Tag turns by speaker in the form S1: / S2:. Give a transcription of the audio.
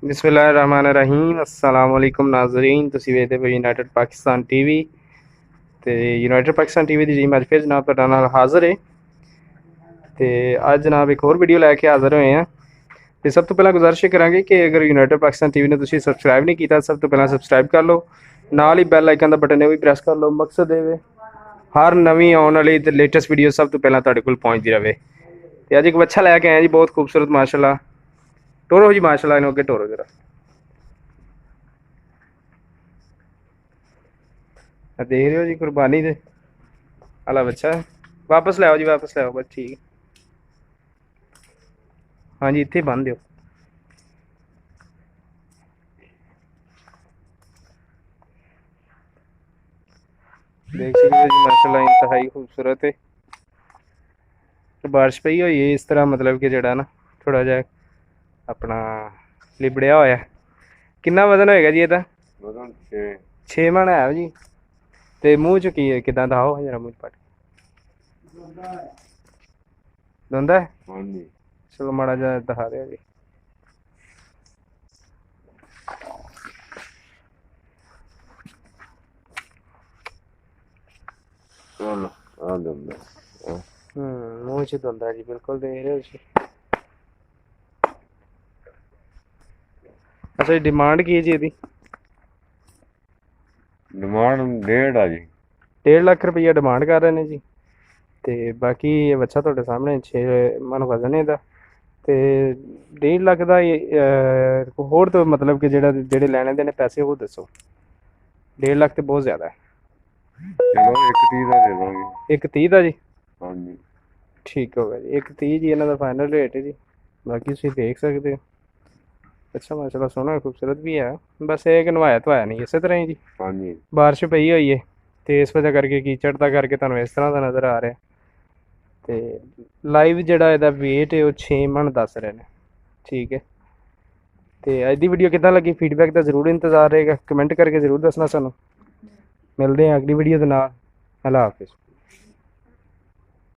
S1: बिस्मिल्लाहिर्रहमानिर्रहीम अस्सलाम वालेकुम नाज़रीन। तुसीं वेखदे पे यूनाइटेड पाकिस्तान टीवी ते यूनाइटेड पाकिस्तान टीवी दी टीम अज फिर जनाब तुहाडे नाल हाज़र है। तो अज जनाब एक होर वीडियो लैके हाज़र होए हैं। तो सब तो पहला गुजारिश करांगे कि अगर यूनाइटेड पाकिस्तान टीवी ने तुसीं सबसक्राइब नहीं किया, सब तो पहला सबसक्राइब कर लो, नाल ही बैल आइकन का बटन भी प्रेस कर लो। मकसद ये हर नवीं आने वाली ते लेटेस्ट वीडियो सब तो पहला तुहाडे कोल पहुँचती रहे। तो अज एक बच्चा लैके आए जी, बहुत खूबसूरत माशाल्लाह। टोरो जी माशाल्लाह, इन्हों अगे टोरो जरा देख रहे हो जी, कुर्बानी दे आला बच्चा है। वापस ले आओ जी, वापस ले आओ, बस ठीक है। हाँ जी, इत्थे बन दो। देख सकते हो जी माशाल्लाह, इंतहाई खूबसूरत है। तो बारिश पई हुई है इस तरह, मतलब कि जड़ा ना थोड़ा जा अपना लिबड़िया होया। कितना वजन होएगा जी ਇਹਦਾ? वजन 6 मन है जी। ਤੇ ਮੂੰਹ ਚ ਕੀ ਹੈ, ਕਿਦਾਂ ਦਿਖਾਓ ਜਰਾ ਮੂੰਹ ਚ ਪੱਟ। ਦੰਦਾ ਹੈ? ਹਾਂਜੀ। ਚਲੋ ਮਾੜਾ ਜਿਹਾ ਦਿਖਾ ਦਿਓ ਜੀ। ਚਲੋ ਆ ਦੰਦਾ। ਮੂੰਹ ਚ ਦੰਦਾ ਜੀ, ਬਿਲਕੁਲ ਦੇਖ ਰਹੇ ਹੋ ਜੀ। ਅੱਛਾ, ਡਿਮਾਂਡ ਕੀ ਹੈ ਜੀ ਇਹਦੀ? ਡਿਮਾਂਡ 1.5 ਆ ਜੀ। 1.5 ਲੱਖ ਰੁਪਈਆ ਡਿਮਾਂਡ ਕਰ ਰਹੇ ਨੇ ਜੀ। ਤੇ ਬਾਕੀ ਇਹ ਬੱਚਾ ਤੁਹਾਡੇ ਸਾਹਮਣੇ 6 ਮਨ ਵਜ਼ਨ ਇਹਦਾ। ਤੇ 1.5 ਲੱਖ ਦਾ ਹੋਰ ਤਾਂ ਮਤਲਬ ਕਿ ਜਿਹੜੇ ਲੈਣੇ ਦੇ ਨੇ ਪੈਸੇ ਉਹ ਦੱਸੋ। 1.5 ਲੱਖ ਤੇ ਬਹੁਤ ਜ਼ਿਆਦਾ ਹੈ। ਚਲੋ 1.30 ਦਾ ਦੇ ਦਾਂਗੇ। 1.30 ਦਾ ਜੀ? ਹਾਂਜੀ ਠੀਕ ਹੋ ਗਿਆ ਜੀ। 1.30 ਜੀ ਇਹਨਾਂ ਦਾ ਫਾਈਨਲ ਰੇਟ ਹੈ ਜੀ। ਬਾਕੀ ਤੁਸੀਂ ਦੇਖ ਸਕਦੇ ਹੋ। अच्छा माशाल्लाह, सोहना खूबसूरत भी है। बस ये कि नवाया धोया नहीं इस तरह ही जी। हाँ जी, बारिश पई हुई है तो इस वजह करके कीचड़ दा करके तुहानूं इस तरह का नज़र आ रहा है। तो लाइव जिहड़ा इहदा वेट है वो 6 मन दस रहे हैं। ठीक है, तो अज दी वीडियो किदां लगी, फीडबैक का जरूर इंतजार रहेगा, कमेंट करके जरूर दसना सानूं। मिलते हैं अगली वीडियो दे नाल। अल्लाह हाफिज़।